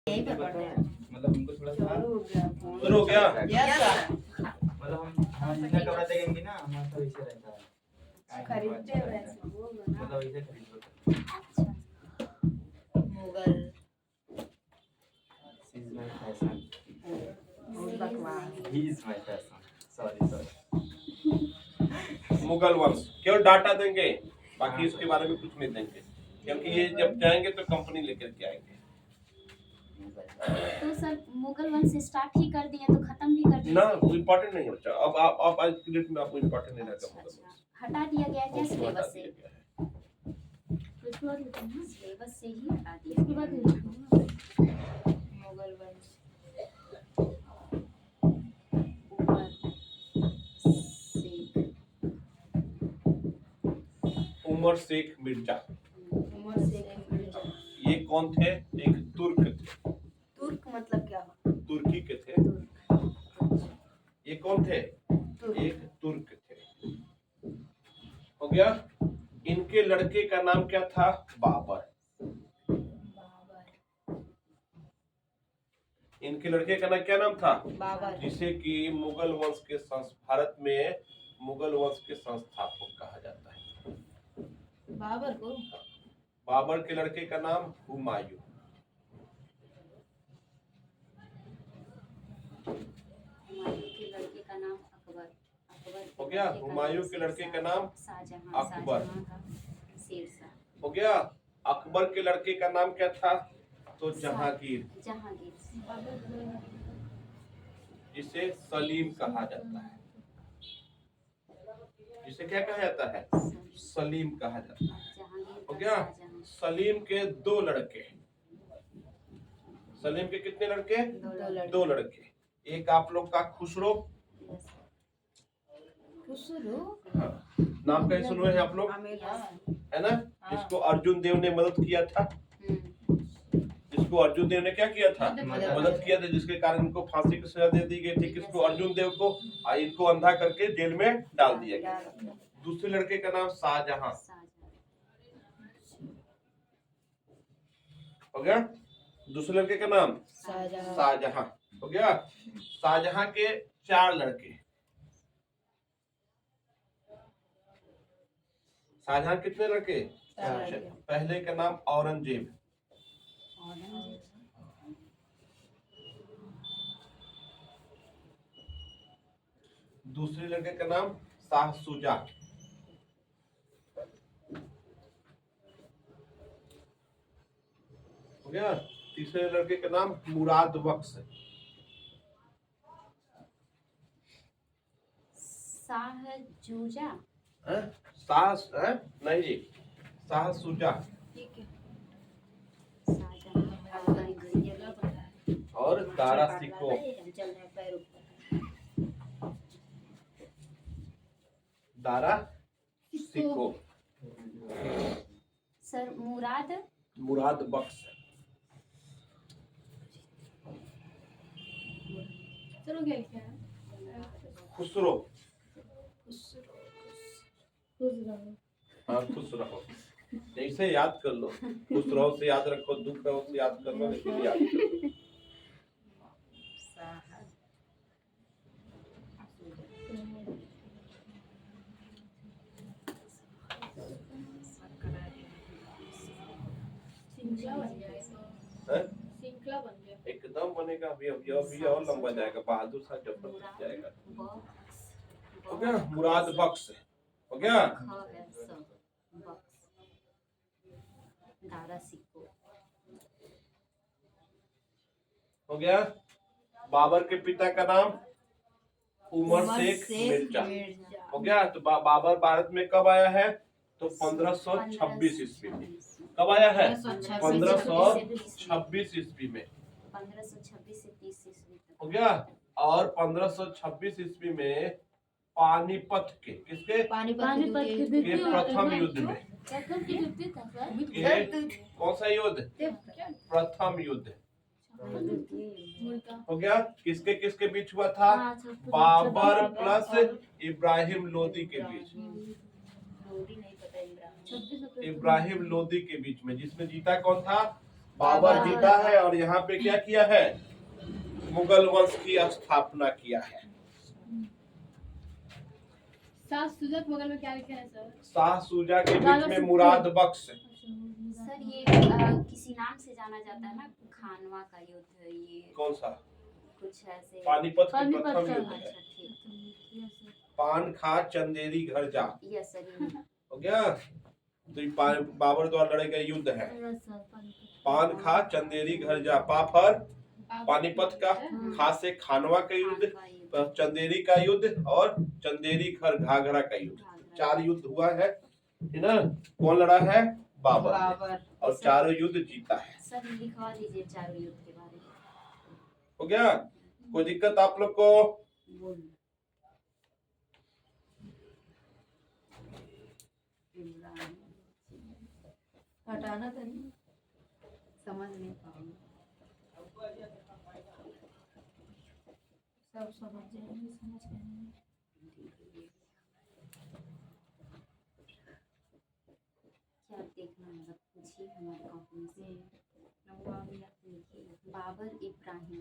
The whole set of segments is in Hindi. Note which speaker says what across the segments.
Speaker 1: यही पे पढ़ते हैं।
Speaker 2: मतलब हमको थोड़ा सा
Speaker 3: शुरू हो गया।
Speaker 1: यस
Speaker 2: मतलब हम जितना कपड़ा देंगे ना हमारा तो वैसे रहता है
Speaker 1: खरीदते वैसे वो बना
Speaker 2: मतलब वैसे खरीदो।
Speaker 1: Mughal
Speaker 2: This is my fashion.
Speaker 1: बकवास
Speaker 2: He is my fashion. Sorry.
Speaker 3: Mughal वंश केवल डाटा देंगे, बाकी इसके बारे में कुछ नहीं देंगे, क्योंकि ये जब जाएंगे तो कंपनी लेकर के आएंगे।
Speaker 4: तो सर मुगल वंश स्टार्ट ही कर दिए तो खत्म भी कर दिए
Speaker 3: ना इम्पोर्टेंट नहीं होता। अब आप आज के डेट में आपको इम्पोर्टेंट नहीं रहता मुगल वंश।
Speaker 4: हटा दिया गया क्या
Speaker 3: उसको हटा
Speaker 4: सिलेबस से?
Speaker 3: दिया गया है।
Speaker 4: सिलेबस से ही हटा दिया
Speaker 1: मुगल वंश
Speaker 3: उमर शेख मिर्जा,
Speaker 1: उमर शेख मिर्जा।
Speaker 3: ये कौन थे? एक तुर्क थे,
Speaker 1: तुर्क मतलब क्या हुआ?
Speaker 3: तुर्की के थे। ये कौन थे?
Speaker 1: तुर्क।
Speaker 3: एक तुर्क थे। हो गया। इनके लड़के का नाम क्या था? बाबर। इनके लड़के का नाम क्या नाम था?
Speaker 1: बाबर।
Speaker 3: जिसे कि मुगल वंश के भारत में मुगल वंश के संस्थापक कहा जाता है।
Speaker 1: बाबर को?
Speaker 3: बाबर के लड़के का नाम हुमायूं।
Speaker 4: हुमायूं के लड़के का नाम अकबर।
Speaker 3: हो गया। हुमायूं के लड़के का नाम
Speaker 4: शाहजहां।
Speaker 3: अकबर।
Speaker 4: शाहजहां का शेरशाह।
Speaker 3: हो गया। अकबर के लड़के का नाम क्या था? तो जहांगीर,
Speaker 4: जहांगीर।
Speaker 3: जिसे सलीम कहा जाता है। जिसे क्या कहा जाता है? सलीम कहा जाता है।
Speaker 4: जहांगीर
Speaker 3: हो
Speaker 4: का
Speaker 3: गया।
Speaker 4: शाहजहां।
Speaker 3: सलीम के दो लड़के। सलीम के कितने लड़के? दो लड़के। एक आप लोग का खुसरो।
Speaker 1: खुसरो?
Speaker 3: हाँ। नाम कहीं सुने हैं आप लोग? है ना? जिसको अर्जुन देव ने मदद किया था। जिसको अर्जुन देव ने क्या किया था? मदद किया था, जिसके कारण इनको फांसी की सजा दे दी गई थी। किसको? अर्जुन देव को। इनको अंधा करके जेल में डाल दिया गया। दूसरे लड़के का नाम शाहजहां। हो गया। दूसरे लड़के का नाम शाहजहां। हो गया। शाहजहां के 4 लड़के। शाहजहां कितने लड़के? पहले का नाम औरंगजेब। दूसरे लड़के का नाम शाह सुजा। हो गया। तीसरे लड़के का नाम मुराद बख्श।
Speaker 4: शाहजूजा।
Speaker 3: नहीं जी, शाह सुजा। और दारा सिको। दारा सिको।
Speaker 4: सर
Speaker 3: मुराद बख्श। खुसरो। हाँ, खुश रहो। ऐसे याद कर लो। खुश रहो से याद रखो, दुख रहो से याद कर लो, लेकिन याद करो। एकदम बनेगा। अभी और लंबा जाएगा। बहादुर शाह जफर तक जाएगा। हो गया। मुराद बख्श। हो गया। हो गया। बाबर के पिता का नाम उमर शेख मिर्जा। हो गया। तो बाबर भारत में कब आया है? तो 1526 ईस्वी में। कब आया है? 1526 ईस्वी में।
Speaker 4: 1526 से 30 ईस्वी तक।
Speaker 3: हो गया। और 1526 ईस्वी में पानीपत के किसके?
Speaker 1: पानीपत
Speaker 3: के प्रथम युद्ध में। कौन सा युद्ध? प्रथम युद्ध। हो गया। किसके किसके बीच हुआ था? बाबर प्लस इब्राहिम लोदी के बीच। इब्राहिम लोदी के बीच में। जिसमें जीता कौन था? बाबर जीता है और यहाँ पे क्या किया है, मुगल वंश की स्थापना किया है।
Speaker 1: शाह सुजा के बगल में क्या लिखा है सर?
Speaker 3: शाह सुजा के बीच में मुराद बख्श।
Speaker 4: सर ये किसी नाम से जाना जाता है ना, खानवा का युद्ध, ये
Speaker 3: कौन सा?
Speaker 4: कुछ ऐसे।
Speaker 3: पानीपत की
Speaker 1: पानीपत
Speaker 3: प्रथम
Speaker 1: का।
Speaker 3: युद्ध है।
Speaker 4: अच्छा ठीक।
Speaker 3: पान खा चंदेरी घर जा,
Speaker 4: यस सर।
Speaker 3: हो गया। तो ये बाबर द्वारा लड़े गए युद्ध है। पान खा चंदेरी घर जा, पाफर पानीपत का, खा से खानवा का युद्ध, चंदेरी का युद्ध और चंदेरी घर घाघरा का युद्ध। 4 युद्ध हुआ है ना। कौन लड़ा है? बाबर ने।
Speaker 1: बाबर।
Speaker 3: और 4 युद्ध जीता है।
Speaker 4: सर लिखवा दीजिए 4 युद्ध के बारे में।
Speaker 3: हो गया? कोई दिक्कत आप लोग को?
Speaker 1: हटाना तो नहीं, समझ नहीं पाऊंगा। सब समझ जाएंगे, समझ जाएंगे।
Speaker 4: क्या देखना होगा, पूछिए हमारे कॉपी से। बाबर इब्राहिम।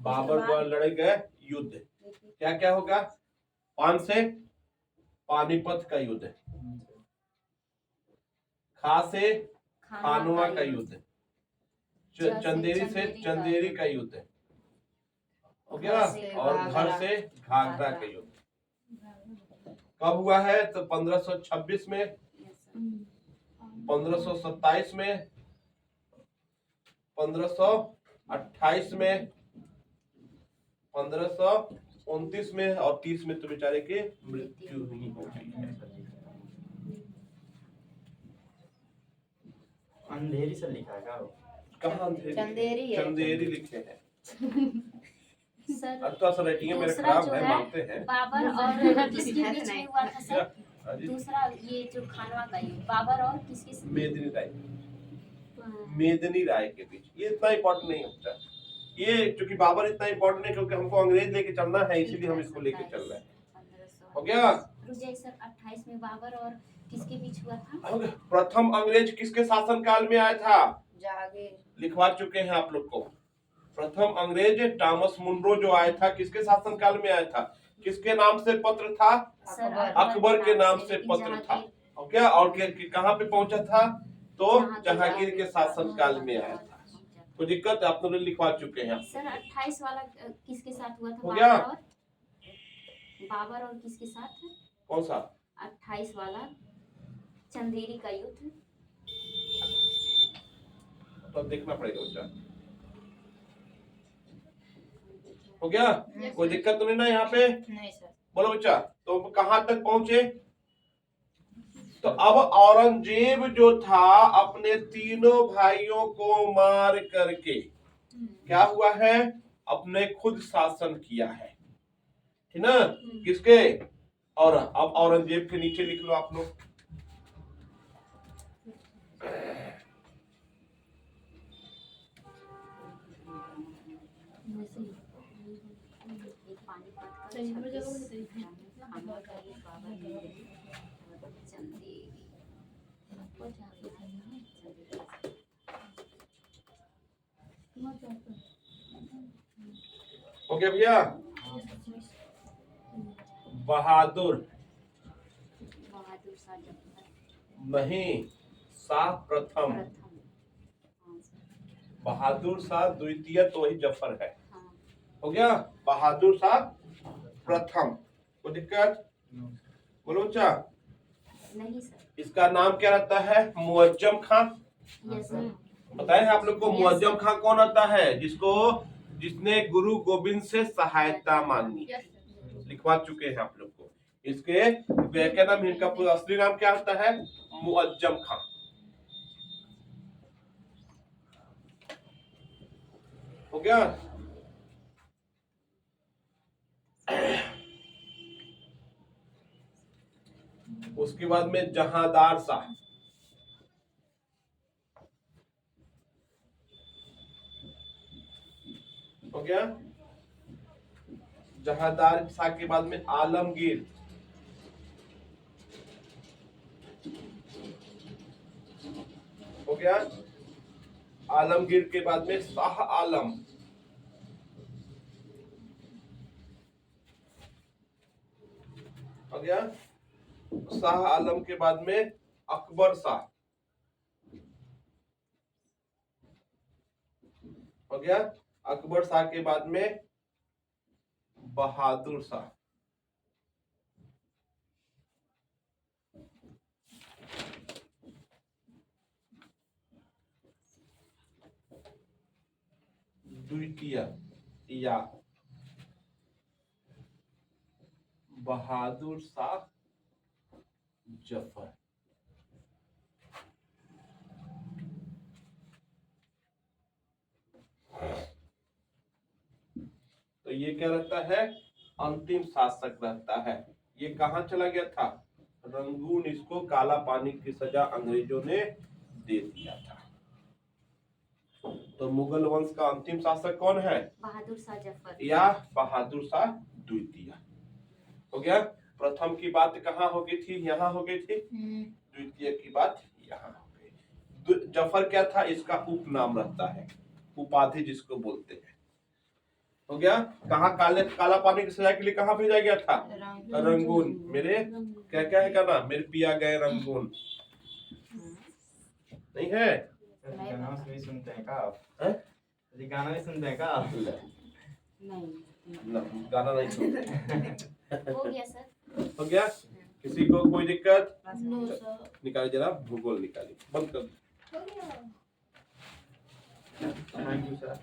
Speaker 3: बाबर द्वारा लड़े गए युद्ध क्या क्या होगा? 5 से पानीपत का युद्ध, खा से खानवा का युद्ध, चंदेरी से चंदेरी का युद्ध, हो गया। और घर से घाघरा का युद्ध कब हुआ है? तो 1526 में, 1527 में, 1528 में, 1529 में और 30 में तो बेचारे की मृत्यु ही हो गई है।
Speaker 2: अंधेरी से लिखा है क्या?
Speaker 3: कहाँ अंधेरी?
Speaker 1: चंदेरी है।
Speaker 3: चंदेरी लिखे हैं।
Speaker 4: सर
Speaker 3: अब तो असल रेटिंग मेरे
Speaker 4: दूसरा
Speaker 3: खराब
Speaker 4: जो
Speaker 3: है,
Speaker 4: है
Speaker 3: मानते हैं।
Speaker 4: बाबर और किसके बीच में हुआ था सर?
Speaker 3: हाँ जी।
Speaker 4: दूसरा ये जो खानवा का युद्ध, बाबर और किसके
Speaker 3: मेदिनी राय, मेदिनी राय के बीच। ये इतना इम्पोर्टेंट नहीं होता। ये क्योंकि बाबर इतना इम्पोर्टेंट है क्योंकि हमको अंग्रेज लेके चलना है, इसीलिए हम इसको लेके चल रहे हैं। हो गया?
Speaker 4: रुक सर 28 में बाबर और किसके बीच हुआ था?
Speaker 3: प्रथम अंग्रेज किसके शासन काल में आया था?
Speaker 1: जागे।
Speaker 3: लिखवा चुके हैं आप लोग को। प्रथम अंग्रेज टॉमस मुनरो जो आया था, किसके शासन काल में आया था? किसके नाम से पत्र था? अकबर के नाम से पत्र था। हो गया? और कहाँ पे पहुंचा था? तो जहांगीर के शासन काल में आया था। कोई दिक्कत? आप लोग लिखवा चुके हैं
Speaker 4: सर 28 वाला किसके साथ हुआ था?
Speaker 3: हो गया?
Speaker 4: बाबर और किसके साथ?
Speaker 3: कौन सा?
Speaker 4: 28 वाला चंदेरी का युद्ध।
Speaker 3: तो देखना पड़ेगा बच्चा। हो गया? कोई दिक्कत तो नहीं ना यहाँ पे?
Speaker 1: नहीं सर।
Speaker 3: बोलो बच्चा, तो कहाँ तक पहुंचे? तो अब औरंगजेब जो था अपने तीनों भाइयों को मार करके क्या हुआ है? अपने खुद शासन किया है, ठीक ना? किसके? और अब औरंगजेब के नीचे लिख लो आप लोग। हो गया भैया? बहादुर नहीं, शाह प्रथम। बहादुर शाह द्वितीय तो ही जफर है। हो गया? बहादुर शाह प्रथम। कोई दिक्कत? बोलो बच्चा।
Speaker 4: नहीं सर।
Speaker 3: इसका नाम क्या रहता है? मुअज्जम खां।
Speaker 4: Yes sir.
Speaker 3: बताए हैं आप लोग को मुअज्जम खां कौन होता है? जिसने गुरु गोविंद से सहायता मांगी। लिखवा चुके हैं आप लोग को। इसके क्या नाम? इनका पूरा असली नाम क्या होता है? मुअज्जम खां। हो गया? उसके बाद में जहांदार शाह। हो गया? जहांदार शाह के बाद में आलमगीर। हो गया। आलमगीर के बाद में शाह आलम, हो गया। शाह आलम के बाद में अकबर शाह, हो गया। अकबर शाह के बाद में बहादुर शाह, द्वितीय या बहादुर शाह जफर। तो ये क्या रहता है, अंतिम शासक रहता है। ये कहां चला गया था, रंगून। इसको काला पानी की सजा अंग्रेजों ने दे दिया था। तो मुगल वंश का अंतिम शासक कौन है,
Speaker 4: बहादुर शाह जफर
Speaker 3: या बहादुर शाह द्वितीय, हो गया। प्रथम की बात कहाँ हो गई थी, यहाँ हो गई थी। द्वितीय की बात यहाँ हो गई। जफर क्या था, इसका उपनाम रहता है, उपाधि जिसको बोलते हैं, हो गया। कहाँ काला पानी की सजा के लिए कहाँ भेजा गया था, रंगून। मेरे क्या क्या है का नाम, मेरे पिया गए रंगून, नहीं है।
Speaker 2: गाना भी सुनते हैं का आप?
Speaker 3: हैं?
Speaker 2: जी गाना भी सुनते हैं का आप?
Speaker 3: ना, गाना नहीं सुनते।
Speaker 4: हो गया सर।
Speaker 3: हो गया। किसी को कोई दिक्कत,
Speaker 1: नो सर।
Speaker 3: निकालिए जरा, भूगोल निकालिए, बंद कर दो।
Speaker 1: हो गया।
Speaker 2: Thank you sir.